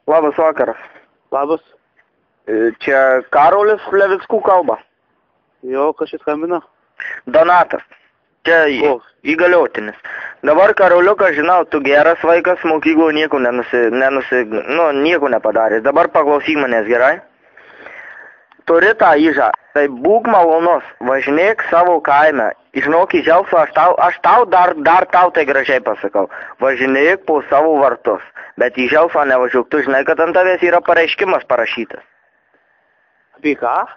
Labas vakaras. Labas. Čia Karolis Levickų kalba. Jo, kas šis skambina? Donatas. Čia įgaliotinis. Dabar, Karoliukas, žinau, tu geras vaikas, mokyklo nieko nieko nepadarė. Dabar paklausyk manęs, gerai? Turi tą įžą. Tai būk malonus, važinėk savo kaime. Žinok, į Želfą, aš tau dar tau tai gražiai pasakau. Važinėk po savo vartus. Bet į Želfą nevažiuok. Tu žinai, kad ant tavęs yra pareiškimas parašytas. Apie ką?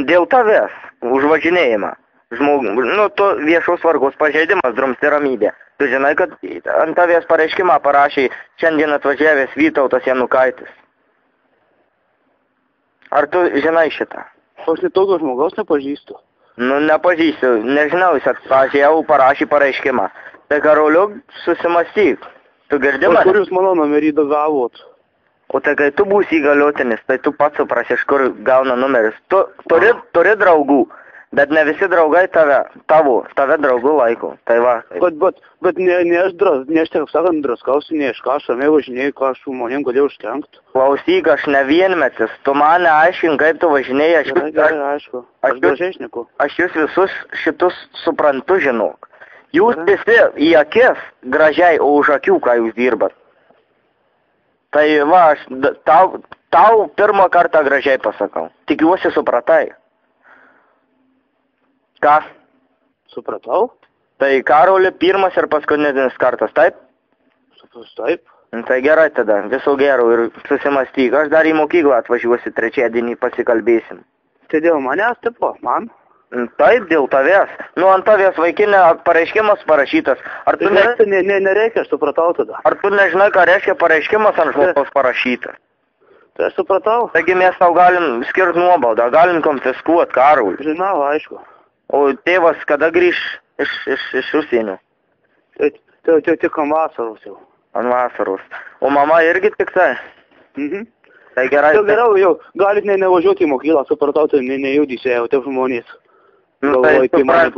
Dėl tavęs. Už važinėjimą. Tu viešos tvarkos pažeidimas, drumsti ramybė. Tu žinai, kad ant tavęs pareiškimą parašė šiandien atvažiavęs Vytautas Janukaitis. Ar tu žinai šitą? Aš netokio žmogaus nepažįstu. Nepažįstu. Nežinau, jis atvažiavo, parašė pareiškimą. Tai, Karoliuk, susimastyk. Tu girdi mane? Kur jūs mano numerį gavot? O tai kai tu būsi įgaliotinis, tai tu pats suprasi, iš kur gauna numeris. Tu turi draugų, bet ne visi draugai tave draugų laiko. Tai va. Bet ne aš taip sakant draskausi, ne aš ką aš ramiai važinėjau, ką aš su maniem galėjau užkenkt. Klausyk, aš ne vienmetis. Tu mane aiškink, kaip tu važinėjai. Aišku. Aš gražiai šneku. Aš jūs visus šitus suprantu, žinok. Jūs visi į akis gražiai, o už akių, ką jūs dirbat. Tai va, aš tau pirmą kartą gražiai pasakau. Tikiuosi supratai. Ką? Supratau? Tai Karoli pirmas ir paskutinis kartas, taip? Taip. Tai gerai tada, viso gero ir susimastyk. Aš dar į mokyklą atvažiuosi trečiadienį, pasikalbėsim. Tai dėl manęs, tipo, man? Taip, dėl tavęs. Ant tavęs vaikinė pareiškimas parašytas. Ar tu nereikia, aš supratau tada. Ar tu nežinai, ką reiškia pareiškimas ant žmogaus parašytas? Tai aš supratau. Taigi mes tau galim skirti nuobaudą, galim konfiskuoti, Karolį. Žinau, aišku. O tėvas kada grįš iš užsienio? Tai tik ant vasaros jau. Ant vasaros. O mama irgi tik tai? Tai gerai. Tai geriau jau, galit nevažiuoti į mokyklą, supratau, tai nejudysė jau taip žmonės. Tai supranti.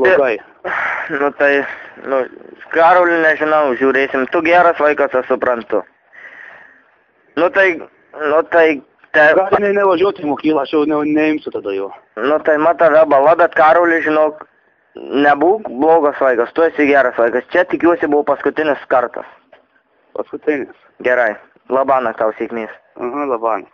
Karolį nežinau, žiūrėsim. Tu geras vaikas, aš suprantu. Gali nevažiuoti į mokyklą, aš jau neimsiu tada jo. Tai tave bala, bet Karolį, žinok, nebūk blogas vaikas, tu esi geras vaikas. Čia tikiuosi buvo paskutinis kartas. Paskutinis. Gerai. Labanakt tau sėkmės. Labanakt.